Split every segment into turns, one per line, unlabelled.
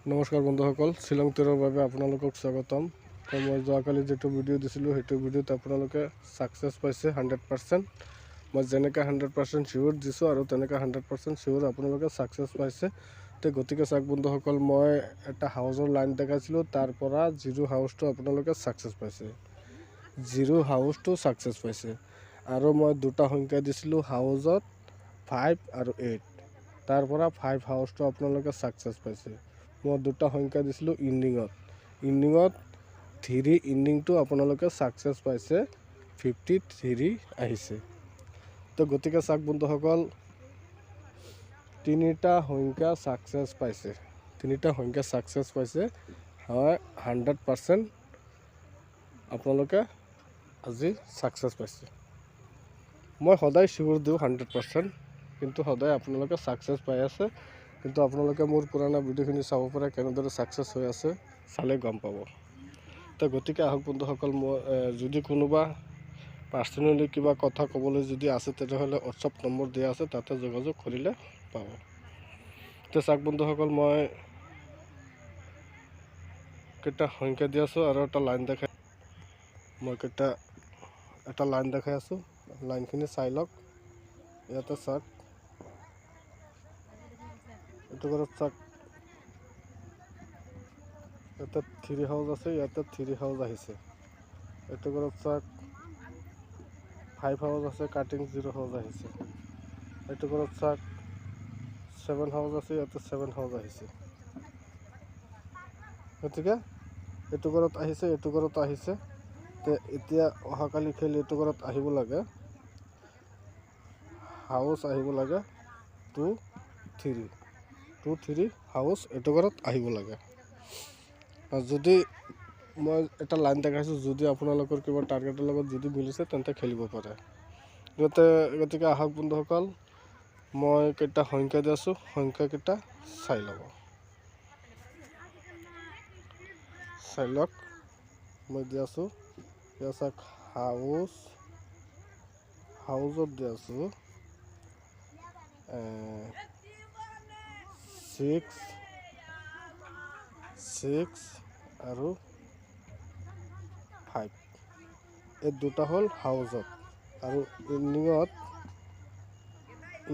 নমস্কাৰ বন্ধুসকল, শ্বিলং ট্যুৰৰ বাবে আপোনালোকক স্বাগতম। তো মই যোৱাকালি যিটো ভিডিঅ' দিছিলোঁ সেইটো ভিডিঅ'ত আপোনালোকে ছাকচেছ পাইছে 100%। মই যেনেকৈ 100% চিয়'ৰ দিছোঁ আৰু তেনেকৈ 100% চিয়'ৰ আপোনালোকে ছাকচেছ পাইছে। তো গতিকে চাওক বন্ধুসকল, মই এটা হাউচৰ লাইন দেখাইছিলোঁ, তাৰ পৰা জিৰ' হাউচটো আপোনালোকে ছাকচেছ পাইছে। জিৰ' হাউচটো ছাকচেছ পাইছে। আৰু মই দুটা সংখ্যা দিছিলোঁ হাউচত 5 আৰু 8, তাৰ পৰা 5 হাউচটো আপোনালোকে ছাকচেছ পাইছে। মই দুটা সংখ্যা দিছিলোঁ ইণ্ডিঙত 3 ইণ্ডিংটো আপোনালোকে ছাকচেছ পাইছে, 53 আহিছে। তো গতিকে চাওক বন্ধুসকল, তিনিটা সংখ্যা ছাকচেছ পাইছে, হয় 100% আপোনালোকে আজি ছাকচেছ পাইছে। মই সদায় চিয়'ৰ দিওঁ 100%, কিন্তু সদায় আপোনালোকে ছাকচেছ পাই আছে। কিন্তু আপোনালোকে মোৰ পুৰণা ভিডিঅ'খিনি চাব পাৰে, কেনেদৰে ছাকচেছ হৈ আছে চালে গম পাব। তো গতিকে আহক বন্ধুসকল, মই যদি কোনোবা পাৰ্চনেলি কিবা কথা ক'বলৈ যদি আছে তেনেহ'লে হোৱাটছআপ নম্বৰ দিয়া আছে, তাতে যোগাযোগ কৰিলে পাব। তো চাওক বন্ধুসকল, মই কেইটা সংখ্যা দি আছোঁ আৰু এটা লাইন দেখাই, এটা লাইন দেখাই আছোঁ। লাইনখিনি চাই লওক। ইয়াতে চাওক, এইটো ঘৰত চাওক, ইয়াতে 3 হাউচ আছে, ইয়াতে 3 হাউচ আহিছে। এইটো ঘৰত চাওক 5 হাউচ আছে, কাটিং 0 হাউচ আহিছে। এইটো ঘৰত চাওক 7 হাউচ আছে, ইয়াতে 7 হাউচ আহিছে। গতিকে এইটো ঘৰত আহিছে, এইটো ঘৰত আহিছে। তো এতিয়া অহাকালি খেলি এইটো ঘৰত আহিব লাগে, হাউচ আহিব লাগে 2, 3 হাউচ এইটো ঘৰত আহিব লাগে। যদি মই এটা লাইন দেখাইছোঁ, যদি আপোনালোকৰ কিবা টাৰ্গেটৰ লগত যদি মিলিছে তেন্তে খেলিব পাৰে। গতিকে আহক বন্ধুসকল, মই কেইটা সংখ্যা দি আছোঁ, সংখ্যাকেইটা চাই ল'ব, চাই লওক। মই দি আছোঁ, এতিয়া চাওক হাউচত দি আছোঁ 6 আৰু 5, এই দুটা হ'ল হাউচত। আৰু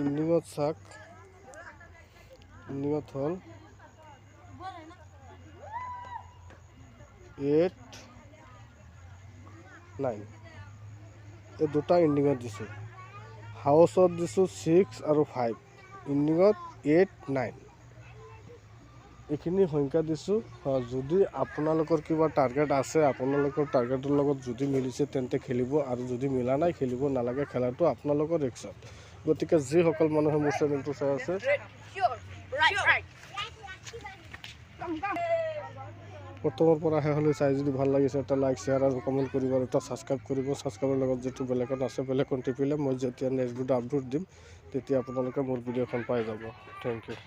ইণ্ডিঙত চাওক, ইণ্ডিঙত হ'ল 8, 9, এই দুটা ইণ্ডিঙত দিছোঁ। হাউচত দিছোঁ 6 আৰু 5, ইণ্ডিঙত 8, 9, এইখিনি সংখ্যা দিছোঁ। যদি আপোনালোকৰ কিবা টাৰ্গেট আছে, আপোনালোকৰ টাৰ্গেটৰ লগত যদি মিলিছে তেন্তে খেলিব, আৰু যদি মিলা নাই খেলিব নালাগে। খেলাটো আপোনালোকৰ ৰিস্কত। গতিকে যিসকল মানুহে মোৰ চেনেলটো চাই আছে, প্ৰথমৰ পৰা শেষলৈ চাই যদি ভাল লাগিছে, এটা লাইক, শ্বেয়াৰ আৰু কমেণ্ট কৰিব, আৰু এটা ছাবস্ক্ৰাইব কৰিব। ছাবস্ক্ৰাইবৰ লগত যিটো বেলেগত আছে, বেলেগখন টিপিলে মই যেতিয়া নেক্সট ভিডিঅ' আপলোড দিম তেতিয়া আপোনালোকে মোৰ ভিডিঅ'খন পাই যাব। Thank U.